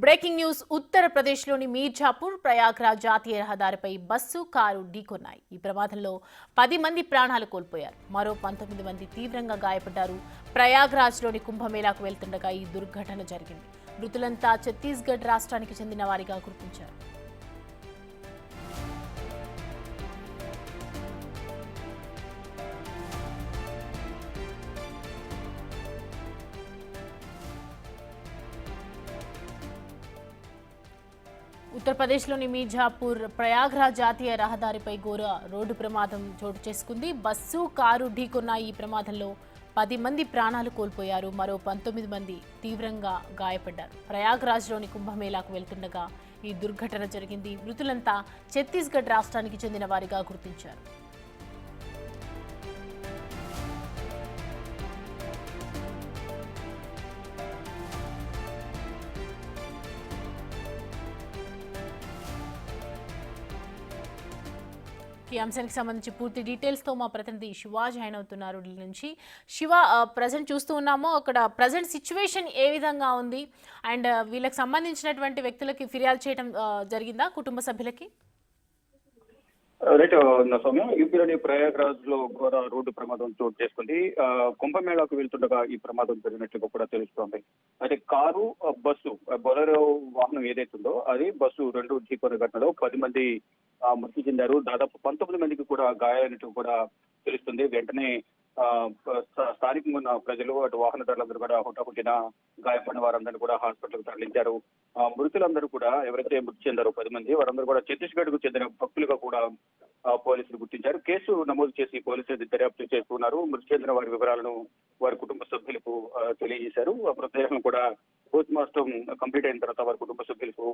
Breaking news ఉత్తరప్రదేశ్లోని మీర్జాపూర్ ప్రయాగ్రాజ్ జాతీయ రహదారిపై బస్సు కారు ఢీకొన్నాయి. ఈ ప్రమాదంలో 10 మంది ప్రాణాలు కోల్పోయారు. మరో 19 మంది తీవ్రంగా గాయపడ్డారు. ప్రయాగ్రాజ్లోని కుంభమేళాకు వెళ్తుండగా ఈ దుర్ఘటన జరిగింది. మృతులంతా ఛత్తీస్గఢ్ రాష్ట్రానికి చెందిన వారిగా గుర్తించారు. ఉత్తరప్రదేశ్లోని మీర్జాపూర్ ప్రయాగ్రాజ్ జాతీయ రహదారిపై ఘోర రోడ్డు ప్రమాదం చోటు చేసుకుంది. బస్సు కారు ఢీకొన్న ఈ ప్రమాదంలో 10 మంది ప్రాణాలు కోల్పోయారు. మరో 19 మంది తీవ్రంగా గాయపడ్డారు. ప్రయాగ్రాజ్లోని కుంభమేళాకు వెళ్తుండగా ఈ దుర్ఘటన జరిగింది. మృతులంతా ఛత్తీస్గఢ్ రాష్ట్రానికి చెందిన వారిగా గుర్తించారు. ఈ అంశానికి సంబంధించి పూర్తి డీటెయిల్స్ తో మా ప్రతినిధి శివ జాయిన్ అవుతున్నారు ఢిల్లీ నుంచి. శివ, ప్రజెంట్ చూస్తూ ఉన్నాము, అక్కడ ప్రజెంట్ సిచ్యువేషన్ ఏ విధంగా ఉంది? అండ్ వీళ్ళకి సంబంధించినటువంటి వ్యక్తులకి ఫిర్యాదు చేయడం జరిగిందా కుటుంబ సభ్యులకి? రైట్ సౌమ్య, యూపీలోని ప్రయాగ్రాజ్ లో ఘోర రోడ్డు ప్రమాదం చోటు చేసుకుంది. కుంభమేళాకు వెళ్తుండగా ఈ ప్రమాదం జరిగినట్లుగా కూడా తెలుస్తోంది. అయితే కారు, బస్సు, బొలెరో వాహనం ఏదైతుందో అది బస్సు రెండు ఢీకొన్న ఘటనలో 10 మంది మృతి చెందారు. దాదాపు 19 మందికి కూడా గాయాలైనట్టు కూడా తెలుస్తుంది. వెంటనే స్థానికంగా ఉన్న ప్రజలు, అటు వాహనదారులందరూ కూడా హుటాహుటిన గాయపడిన వారందరూ కూడా హాస్పిటల్కి తరలించారు. మృతులందరూ కూడా ఎవరైతే మృతి చెందారో 10 మంది, వారందరూ కూడా ఛత్తీస్గఢ్ కు చెందిన భక్తులుగా కూడా పోలీసులు గుర్తించారు. కేసు నమోదు చేసి పోలీసులు దర్యాప్తు చేస్తున్నారు. మృతి చెందిన వారి వివరాలను వారి కుటుంబ సభ్యులకు తెలియజేశారు. ఆ మృతదేహం కూడా పోస్ట్ మార్టం కంప్లీట్ అయిన తర్వాత వారి కుటుంబ సభ్యులకు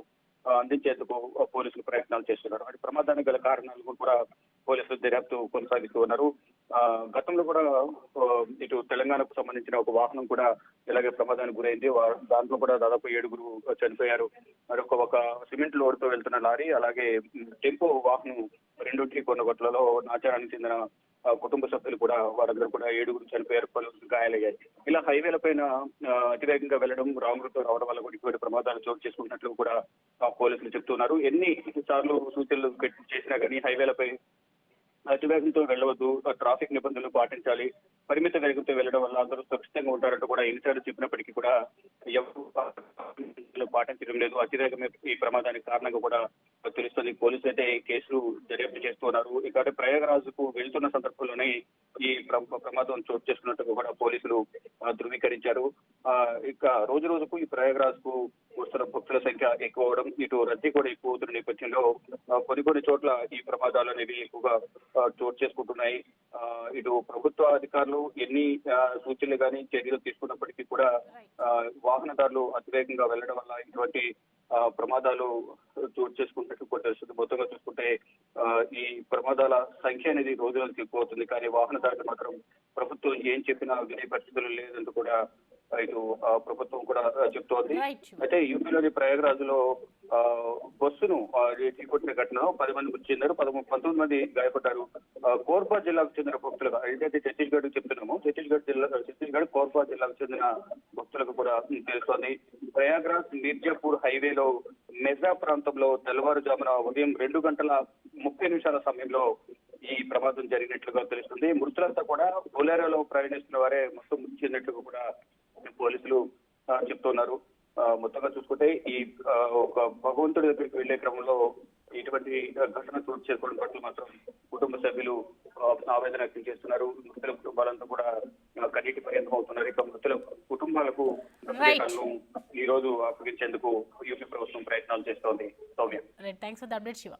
అందించేందుకు పోలీసులు ప్రయత్నాలు చేస్తున్నారు. అంటే ప్రమాదానికి గల కారణాలను కూడా పోలీసులు దర్యాప్తు కొనసాగిస్తూ ఉన్నారు. గతంలో కూడా ఇటు తెలంగాణకు సంబంధించిన ఒక వాహనం కూడా ఇలాగే ప్రమాదానికి గురైంది. దాంట్లో కూడా దాదాపు 7 చనిపోయారు. మరొక సిమెంట్ లోడ్తో వెళ్తున్న లారీ, అలాగే టెంపో వాహనం రెండింటి కొన్నగొట్లలో నాచారానికి చెందిన కుటుంబ సభ్యులు కూడా, వారందరూ కూడా 7 చనిపోయారు, పలువురు గాయాలయ్యాయి. ఇలా హైవేల పైన అతివేగంగా వెళ్లడం, రాంగ్ రూట్ రావడం వల్ల కూడా ఇటువంటి ప్రమాదాలు చోటు చేసుకుంటున్నట్లు కూడా పోలీసులు చెప్తున్నారు. ఎన్ని సార్లు సూచనలు చేసినా కానీ హైవేలపై అతివేగంతో వెళ్లవద్దు, ట్రాఫిక్ నిబంధనలు పాటించాలి, పరిమిత వేగంతో వెళ్లడం వల్ల అందరూ సురక్షితంగా ఉంటారంటూ కూడా ఎన్నిసార్లు చెప్పినప్పటికీ కూడా ఎవరు పాటించడం లేదు. అతివేగమే ఈ ప్రమాదానికి కారణంగా కూడా తెలుస్తుంది. పోలీసులు అయితే కేసులు దర్యాప్తు చేస్తున్నారు. ఇక ప్రయాగరాజ్కు వెళ్తున్న సందర్భంలోనే ఈ ప్రమాదం చోటు చేసుకున్నట్టు కూడా పోలీసులు ధృవీకరించారు. ఇక రోజు రోజుకు ఈ ప్రయాగరాజ్ కు వస్తున్న భక్తుల సంఖ్య ఎక్కువ అవడం, ఇటు రద్దీ కూడా ఎక్కువ అవుతున్న నేపథ్యంలో కొన్ని చోట్ల ఈ ప్రమాదాలు అనేవి ఎక్కువగా చోటు చేసుకుంటున్నాయి. ఇటు ప్రభుత్వ అధికారులు ఎన్ని సూచనలు కానీ చర్యలు తీసుకున్నప్పటికీ కూడా వాహనదారులు అతివేగంగా వెళ్లడం వల్ల ఇటువంటి ప్రమాదాలు చోటు చేసుకున్నట్టు కూడా తెలుస్తుంది. మొత్తంగా చూసుకుంటే ఈ ప్రమాదాల సంఖ్య అనేది రోజు రోజుకి ఎక్కువ అవుతుంది. కానీ వాహనదారులు మాత్రం ప్రభుత్వం ఏం చెప్పినా వినే పరిస్థితులు లేదంటూ కూడా ఇటు ప్రభుత్వం కూడా చెప్తోంది. అయితే యూపీలోని ప్రయాగరాజ్ లో బస్సును ఢీకొట్టిన ఘటనలో 10 మంది మృతి చెందారు, 19 మంది గాయపడ్డారు. కోర్బా జిల్లాకు చెందిన భక్తులుగా, ఏదైతే ఛత్తీస్గఢ్ చెప్తున్నామో ఛత్తీస్గఢ్ కోర్బా జిల్లాకు చెందిన భక్తులకు కూడా తెలుస్తోంది. ప్రయాగ్రాజ్ మీర్జాపూర్ హైవేలో మెజా ప్రాంతంలో తెల్లవారుజామున ఉదయం 2:30 సమయంలో ఈ ప్రమాదం జరిగినట్లుగా తెలుస్తుంది. మృతులంతా కూడా బొలెరోలో ప్రయాణిస్తున్న వారే మొత్తం మృతి చెందినట్లుగా కూడా పోలీసులు చెప్తున్నారు. మొత్తంగా చూసుకుంటే ఈ ఒక భగవంతుడి దగ్గరికి వెళ్లే క్రమంలో ఇటువంటి ఘటన చోటు చేసుకోవడం పట్ల మాత్రం కుటుంబ సభ్యులు ఆవేదన వ్యక్తం చేస్తున్నారు. మృతుల కుటుంబాలంతా కూడా కన్నీటి పర్యంతం అవుతున్నారు. ఇక మృతుల కుటుంబాలకు ఈ రోజు అప్పగించేందుకు యూపీ ప్రభుత్వం ప్రయత్నాలు చేస్తోంది. Soumya, thanks for the update Shiva.